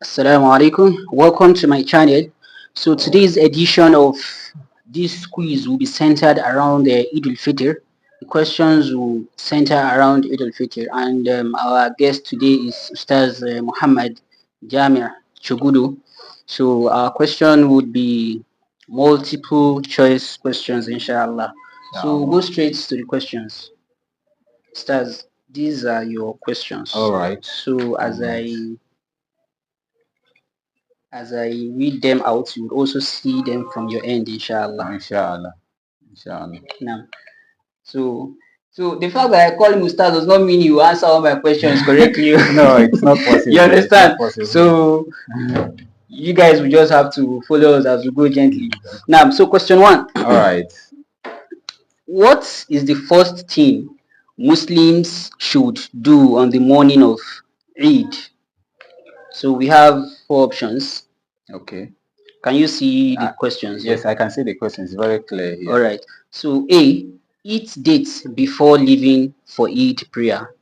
Assalamu alaikum. Welcome to my channel. So today's edition of this quiz will be centered around Eid al Fitr. The questions will center around Eid al Fitr, and our guest today is Ustaz Muhammad Jamir Chogudu. So our question would be multiple choice questions, inshallah. So we'll go straight to the questions. Ustaz, these are your questions. All right. So as I read them out, you will also see them from your end, inshallah. Inshallah. Inshallah. Now, so the fact that I call him Ustaz does not mean you answer all my questions correctly. No, it's not possible. You understand? Possible. So you guys will just have to follow us as we go gently. Now, so question one. All right. What is the first thing Muslims should do on the morning of Eid? So we have four options. Okay. Can you see the questions? Yes, I can see the questions. Very clear here. All right. So A, eat dates before leaving for Eid prayer.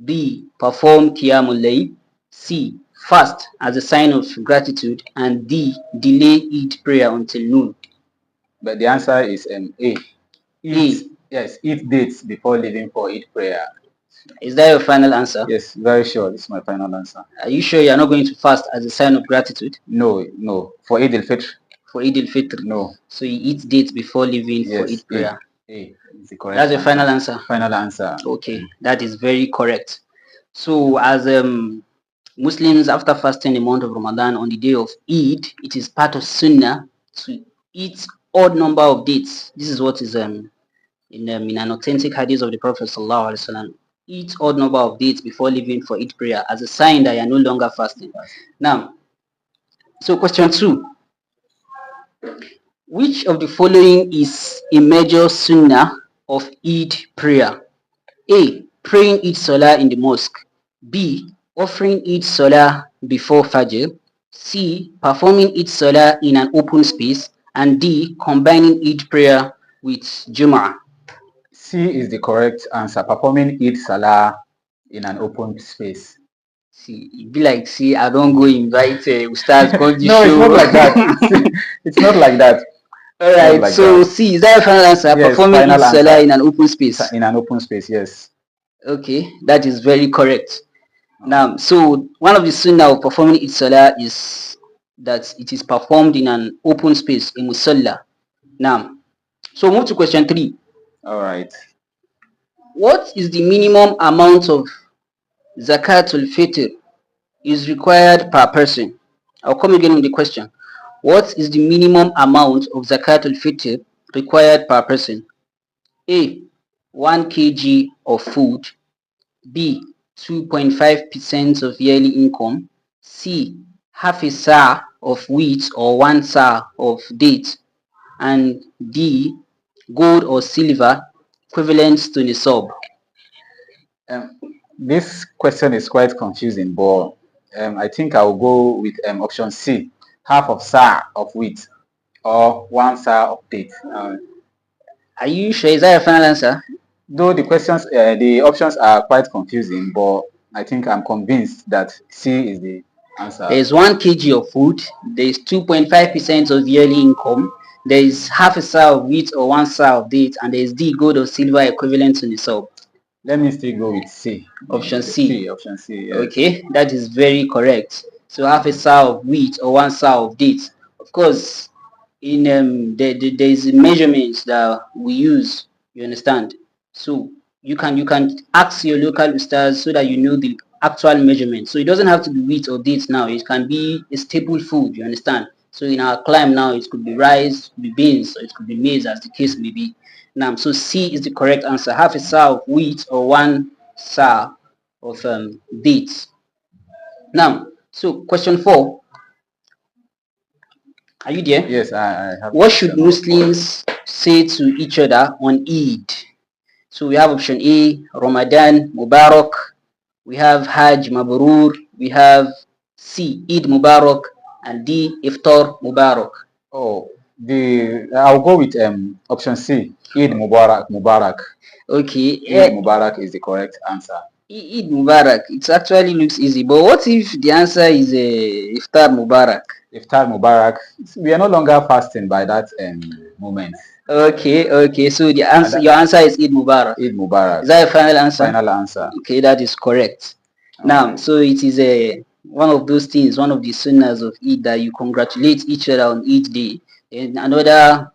B, perform Qiyamul Layl. C, fast as a sign of gratitude. And D, delay Eid prayer until noon. But the answer is A. Eat. Yes, eat dates before leaving for Eid prayer. Is that your final answer? Yes, very sure. This is my final answer. Are you sure you're not going to fast as a sign of gratitude? No. For Eid al Fitr. For Eid al Fitr? No. So you eat dates before leaving for Eid prayer? A is the correct That's your final answer? Final answer. Okay, that is very correct. So as Muslims, after fasting the month of Ramadan on the day of Eid, it is part of Sunnah to eat odd number of dates. This is what is in an authentic hadith of the Prophet sallallahu alaihi wasallam. Eat odd number of dates before leaving for Eid prayer as a sign that you are no longer fasting. Now, so question 2. Which of the following is a major Sunnah of Eid prayer? A, praying Eid Salah in the mosque. B, offering Eid Salah before Fajr. C, performing Eid Salah in an open space. And D, combining Eid prayer with Jum'ah. C is the correct answer. Performing Eid Salah in an open space. See, it be like, see, I don't go invite Ustaz come the No, show. it's not like that. It's not like that. All right, like so that. C, is that your final answer? Yes, performing final Eid Salah answer. in an open space. In an open space, yes. Okay, that is very correct. Now, so one of the sunnah of performing Eid Salah is that it is performed in an open space, in Musalla. Now, so move to question 3. All right. What is the minimum amount of Zakat al Fitr is required per person? I'll come again with the question. What is the minimum amount of Zakat al Fitr required per person? A, 1 kg of food. B, 2.5% of yearly income. C, half a sa of wheat or 1 sa of date. And D, gold or silver equivalent to nisab. This question is quite confusing, but I think I'll go with option C, half of sa of wheat or 1 sa of date. Are you sure? Is that your final answer? Though the questions, the options are quite confusing, but I think I'm convinced that C is the answer. There is 1 kg of food. There is 2.5% of yearly income. There is half a sa of wheat or 1 sa of date, and there is D, gold or silver equivalent to nisab. Let me still go with C. Option C. Option C. Yes. Okay, that is very correct. So half a sa of wheat or 1 sa of date. Of course, in there is measurements that we use. You understand? So you can ask your local ustaz so that you know the actual measurement. So it doesn't have to be wheat or dates now. It can be a staple food. You understand? So in our climate now, it could be rice, it could be beans, or it could be maize, as the case may be. Now, so C is the correct answer. Half a sa of wheat or 1 sa of dates. Now, so question 4. Are you there? Yes, I have. What should Muslims say to each other on Eid? So we have option A, Ramadan Mubarak. We have Hajj Mabrur. We have C, Eid Mubarak. And D, Iftar Mubarak. Oh, I'll go with option C, Eid Mubarak. Okay. Eid Mubarak is the correct answer. Eid Mubarak. It actually looks easy, but what if the answer is Iftar Mubarak? Iftar Mubarak. We are no longer fasting by that moment. Okay. So the answer, That, your answer is Eid Mubarak. Eid Mubarak. Is that your final answer? Final answer. Okay, that is correct. Now, so it is one of those things, one of the sunnahs of Eid that you congratulate each other on each day. And another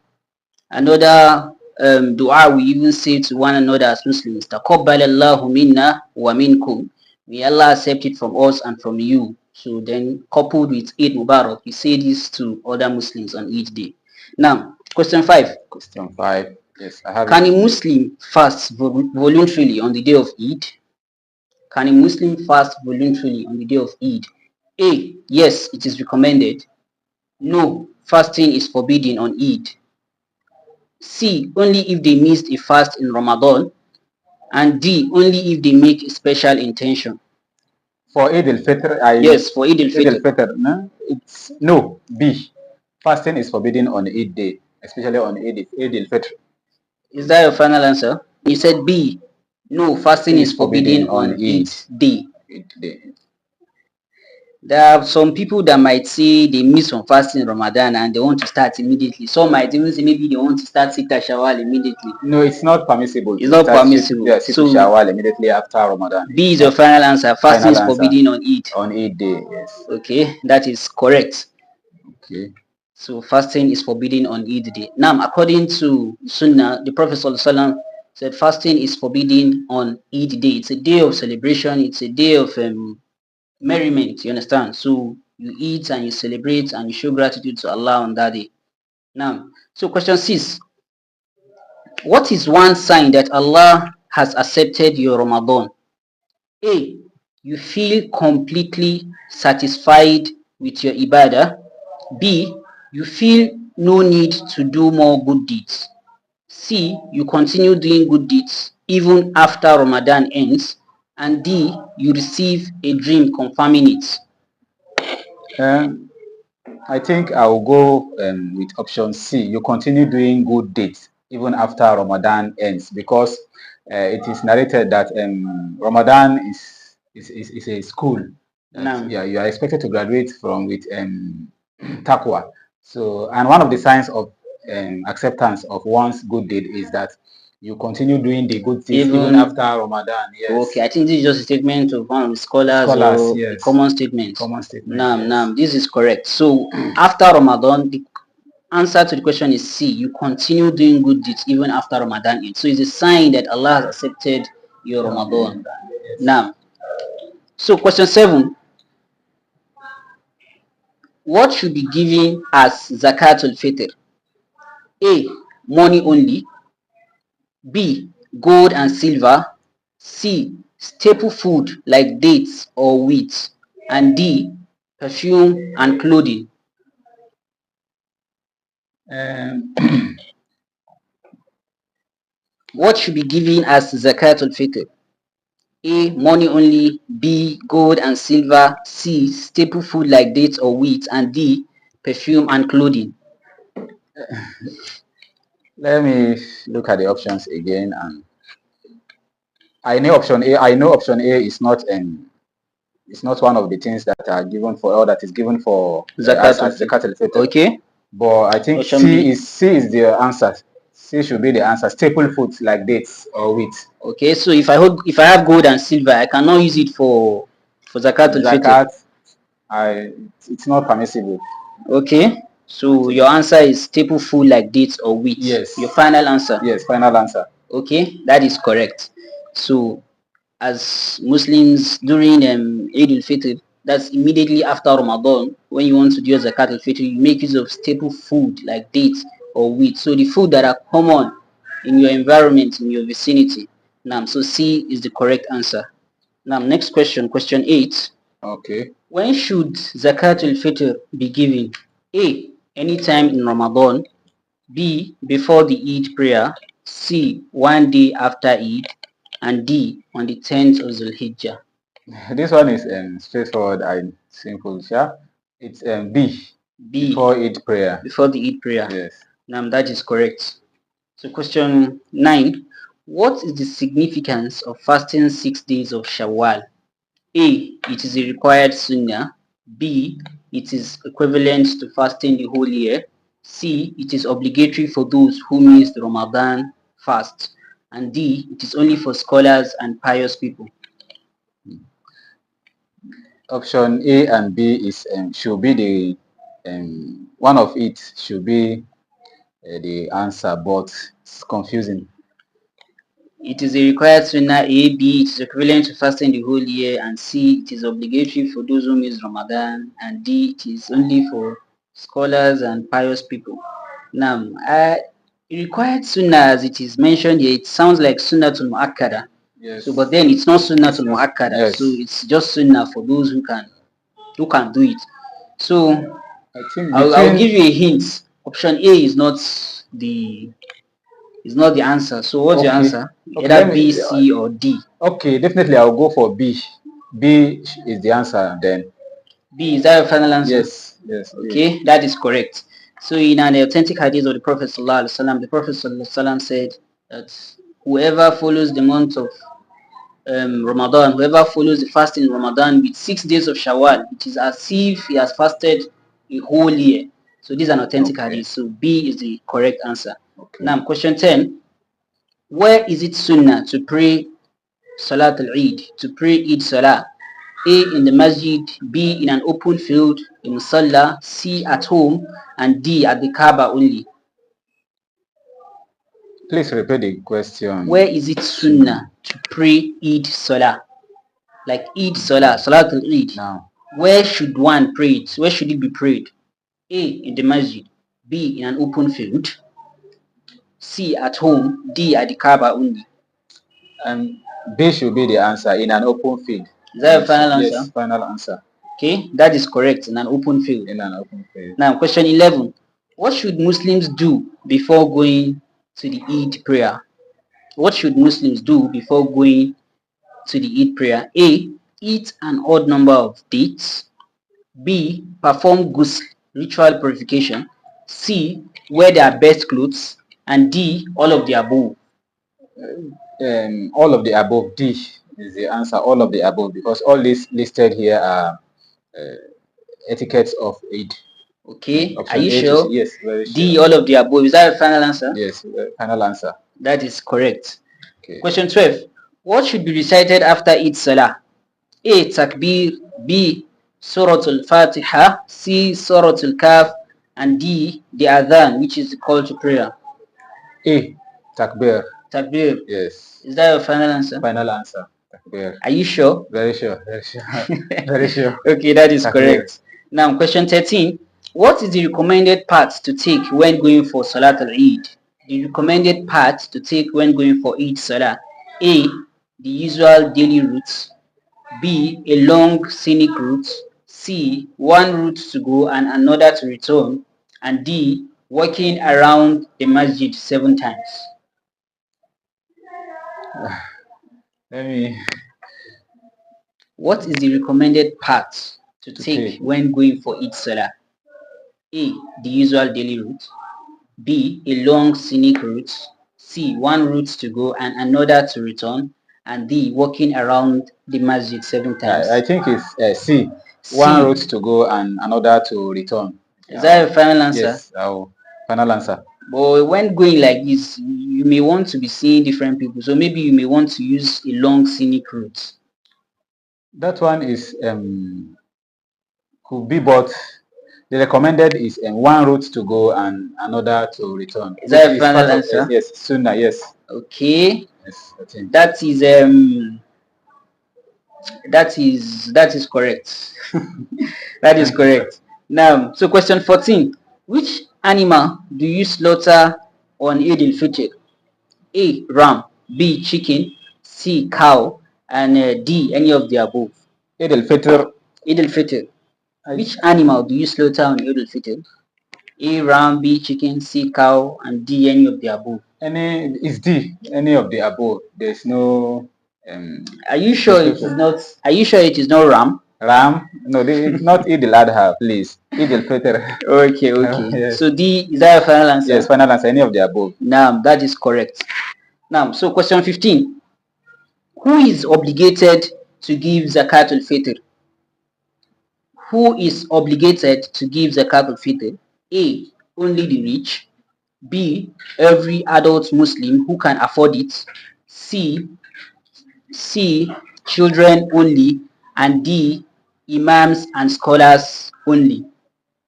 dua we even say to one another as Muslims, Taqabbal Allahu minna wa minkum. May Allah accept it from us and from you. So then coupled with Eid Mubarak, we say this to other Muslims on each day. Now, question 5. Question 5. Yes, I have Can it. a Muslim fast voluntarily on the day of Eid? Can a Muslim fast voluntarily on the day of Eid? A. Yes, it is recommended. No, fasting is forbidden on Eid. C. Only if they missed a fast in Ramadan. And D. Only if they make a special intention. For Eid al Fitr, Yes, for Eid al Eid al Fitr. Fitr, no, it's no B. Fasting is forbidden on Eid day, especially on Eid al Fitr. Is that your final answer? You said B. No, fasting Fasting is is forbidden forbidden on on Eid day. Eid day. There are some people that might say they miss on fasting Ramadan and they want to start immediately. Some might even say maybe they want to start Sita Shawwal immediately. No, it's not permissible It's to not start permissible. Situ So Shawwal immediately after Ramadan. B It's is your not final answer. Fasting final is answer forbidden on Eid. on Eid day. Yes. Okay, that is correct. Okay. So fasting is forbidden on Eid day. Now, according to Sunnah, the Prophet ﷺ said fasting is forbidden on Eid day. It's a day of celebration. It's a day of merriment. You understand? So you eat and you celebrate and you show gratitude to Allah on that day. Now, so question 6. What is one sign that Allah has accepted your Ramadan? A. You feel completely satisfied with your ibadah. B. You feel no need to do more good deeds. C. You continue doing good deeds even after Ramadan ends. And D. You receive a dream confirming it. I think I will go with option C. You continue doing good deeds even after Ramadan ends, because it is narrated that Ramadan is a school that Now, you are expected to graduate from with taqwa. So, and one of the signs of acceptance of one's good deed is that you continue doing the good deeds even after Ramadan. Yes. Okay, I think this is just a statement of one of the scholars or a Yes. common statement. Common statement. Now, this is correct. So after Ramadan, the answer to the question is C. You continue doing good deeds even after Ramadan ends. So it's a sign that Allah has accepted your Ramadan. Yes. Now, so question 7. What should be given as Zakat al Fitr? A. Money only. B. Gold and silver. C. Staple food like dates or wheat. And D. Perfume and clothing. What should be given as Zakat al Fitr? A. Money only. B. Gold and silver. C. Staple food like dates or wheat. And D. Perfume and clothing. Let me look at the options again, and I know option A. I know option A is not it's not one of the things that are given for, or that is given for Zakat as Zakat al Fitr. Okay. But I think Option B. C is the answer. C should be the answer. Staple foods like dates or wheat. Okay, so if I have gold and silver, I cannot use it for Zakat al Fitr. Zakat, it's not permissible. Okay, so your answer is staple food like dates or wheat. Yes. Your final answer. Yes, final answer. Okay, that is correct. So as Muslims during Eid al Fitr, that's immediately after Ramadan, when you want to do Zakat al Fitr, you make use of staple food like dates or wheat. So the food that are common in your environment, in your vicinity. Now, so C is the correct answer. Now, next question, question 8. Okay. When should Zakat al Fitr be given? A. Anytime in Ramadan. B. Before the Eid prayer. C. One day after Eid. And D. On the 10th of Zulhijjah. This one is straightforward and simple. Yeah, it's B. Before Eid prayer. Before the Eid prayer. Yes. Now that is correct. So question 9. What is the significance of fasting 6 days of Shawwal? A. It is a required sunnah. B. It is equivalent to fasting the whole year. C. It is obligatory for those who miss the Ramadan fast. And D. It is only for scholars and pious people. Option A and B is should be the one of it should be the answer, but it's confusing. It is a required sunnah. A. B. It is equivalent to fasting the whole year. And C. It is obligatory for those who miss Ramadan. And D. It is only for scholars and pious people. Now, required sunnah, as it is mentioned here, it sounds like sunnah to muakkada. Yes. So, but then it's not sunnah to muakkada. Yes. So it's just sunnah for those who can do it. So I think I'll give you a hint. Option A is not the answer. So what's your answer? Okay, Either B, C, or D. Okay, definitely I'll go for B. B is the answer then. B, is that your final answer? Yes, yes. Okay, that is correct. So in an authentic hadith of the Prophet ﷺ, the Prophet ﷺ said that whoever follows the month of Ramadan, whoever follows the fasting in Ramadan with 6 days of Shawwal, it is as if he has fasted a whole year. So this is an authentic hadith. So B is the correct answer. Okay. Now, question 10. Where is it sunnah to pray Salat al-Eid, to pray Eid Salah? A, in the masjid. B, in an open field, in Musalla. C, at home. And D, at the Kaaba only. Please repeat the question. Where is it sunnah to pray Eid Salah? Like Eid Salah, Salat al-Eid. Now, where should one pray it? Where should it be prayed? A, in the masjid. B, in an open field. C, at home. D, at the Kaaba only. B should be the answer, in an open field. Is that your final answer? Yes, final answer. Okay, that is correct, in an open field. In an open field. Now, question 11. What should Muslims do before going to the Eid prayer? What should Muslims do before going to the Eid prayer? A, eat an odd number of dates. B, perform ghusl, ritual purification. C, wear their best clothes. And D, all of the above. All of the above. D is the answer, all of the above, because all these listed here are etiquettes of Eid. Okay, are you sure? Yes, very sure. D, all of the above. Is that your final answer? Yes, final answer. That is correct. Okay. Question 12. What should be recited after Eid Salah? A, Takbir. B, Surah Al-Fatiha. C, Surah Al-Kaf. And D, the Adhan, which is the call to prayer. A, Takbir. Takbir. Yes. Is that your final answer? Final answer. Takbir. Are you sure? Very sure. Very sure. Very sure. Okay, that is Takbir. correct. Now, question 13. What is the recommended path to take when going for Salat al-Eid? The recommended path to take when going for Eid Salah. A, the usual daily routes. B, a long scenic route. C, one route to go and another to return. And D, walking around the masjid 7 times. Let me. What is the recommended path to take when going for Eid Salah? A, the usual daily route. B, a long scenic route. C, one route to go and another to return. And D, walking around the masjid 7 times. I think it's C. One route to go and another to return. Is that your final answer? Yes, final answer. But when going like this, you may want to be seeing different people. So maybe you may want to use a long scenic route. That one is could be, but the recommended is one route to go and another to return. Is that your final answer? Yes, Sunnah, yes. Okay. Yes, I think. That is correct. That is correct. Now, so question 14. Which animal do you slaughter on Eid al Fitr? A, ram. B, chicken. C, cow. And D, any of the above. Eid al Fitr. Eid al Fitr. Which animal do you slaughter on Eid al Fitr? A, ram. B, chicken. C, cow. And D, any of the above. It's D, any of the above. There's no. Are you sure it is not? Are you sure it is not ram? Ram? No, it's not Eid al Adha, please. Eid al Fitr. Okay. Yes. So D, is that your final answer? Yes, final answer. Any of the above. Now that is correct. Now, so question 15. Who is obligated to give Zakat al Fitr? Who is obligated to give Zakat al Fitr? A. Only the rich. B. Every adult Muslim who can afford it. C. Children only. And D. Imams and scholars only.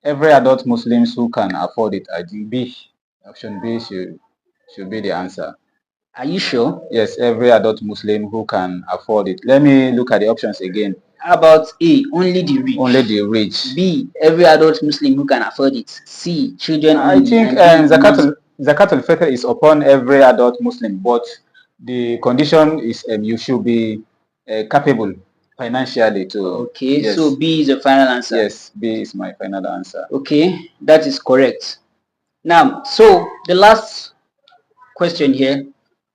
Every adult Muslims who can afford it. I think B. Option B should be the answer. Are you sure? Yes, every adult Muslim who can afford it. Let me look at the options again. How about A, only the rich? Only the rich. B, every adult Muslim who can afford it. C, children I only. think And D, Zakat al Fitr is upon every adult Muslim, but the condition is you should be capable financially to. Okay, yes. so B is the final answer. Yes, B is my final answer. Okay, that is correct. Now, so the last question here,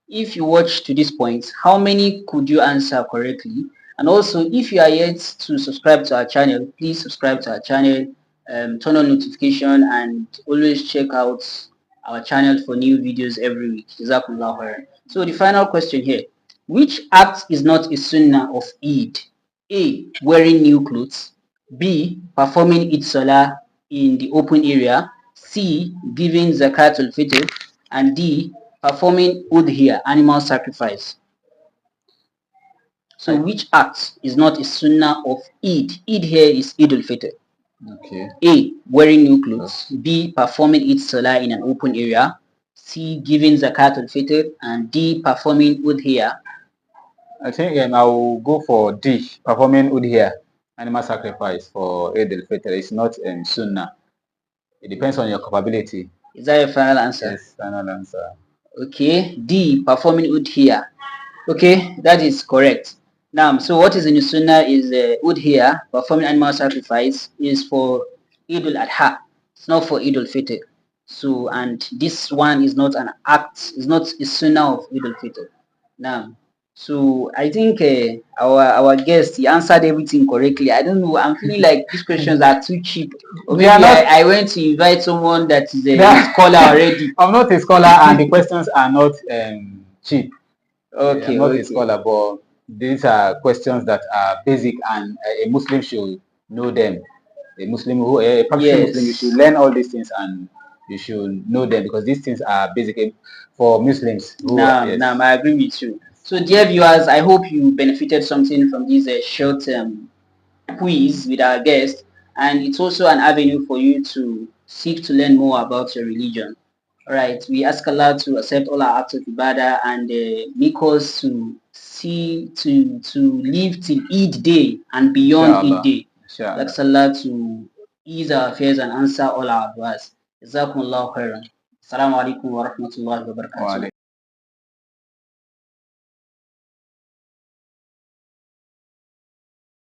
if you watch to this point, how many could you answer correctly? And also, if you are yet to subscribe to our channel, please subscribe to our channel, turn on notification, and always check out our channel for new videos every week. Jazakumullah khairan. So the final question here, which act is not a sunnah of Eid? A. Wearing new clothes. B. Performing Eid Salah in the open area. C. Giving Zakat al Fitr. And D. Performing udhiyah, animal sacrifice. So which act is not a sunnah of Eid? Eid here is Eid al Fitr. Okay. A. Wearing new clothes. B. Performing Eid Salah in an open area. C. Giving Zakat al Fitr. And D. Performing udhiyah. I think I will go for D. Performing udhiyah, animal sacrifice for Eid al Fitr. It's not sunnah. It depends on your capability. Is that your final answer? Yes, final answer. Okay. D. Performing udhiyah. Okay, that is correct. Now, so what is in the sunnah is udhiyah, performing animal sacrifice, is for Eid al-Adha. It's not for Eid al-Fitr. So, and this one is not an act, it's not a sunnah of Eid al-Fitr. Now, so I think our guest, he answered everything correctly. I don't know, I'm feeling like these questions are too cheap. Or maybe I went to invite someone that is a scholar already. I'm not a scholar and the questions are not cheap. Okay, I'm not a scholar, but these are questions that are basic and a Muslim should know them. A practicing Muslim, you should learn all these things and you should know them because these things are basic for Muslims. Now, I agree with you. So, dear viewers, I hope you benefited something from this short quiz with our guest, and it's also an avenue for you to seek to learn more about your religion. All right, we ask Allah to accept all our acts of ibadah and make us to live till Eid day and beyond Eid day. Ask Allah to ease our affairs and answer all our du'as. Jazakumullahu khairan. Assalamu alaikum wa rahmatullahi wa barakatuh.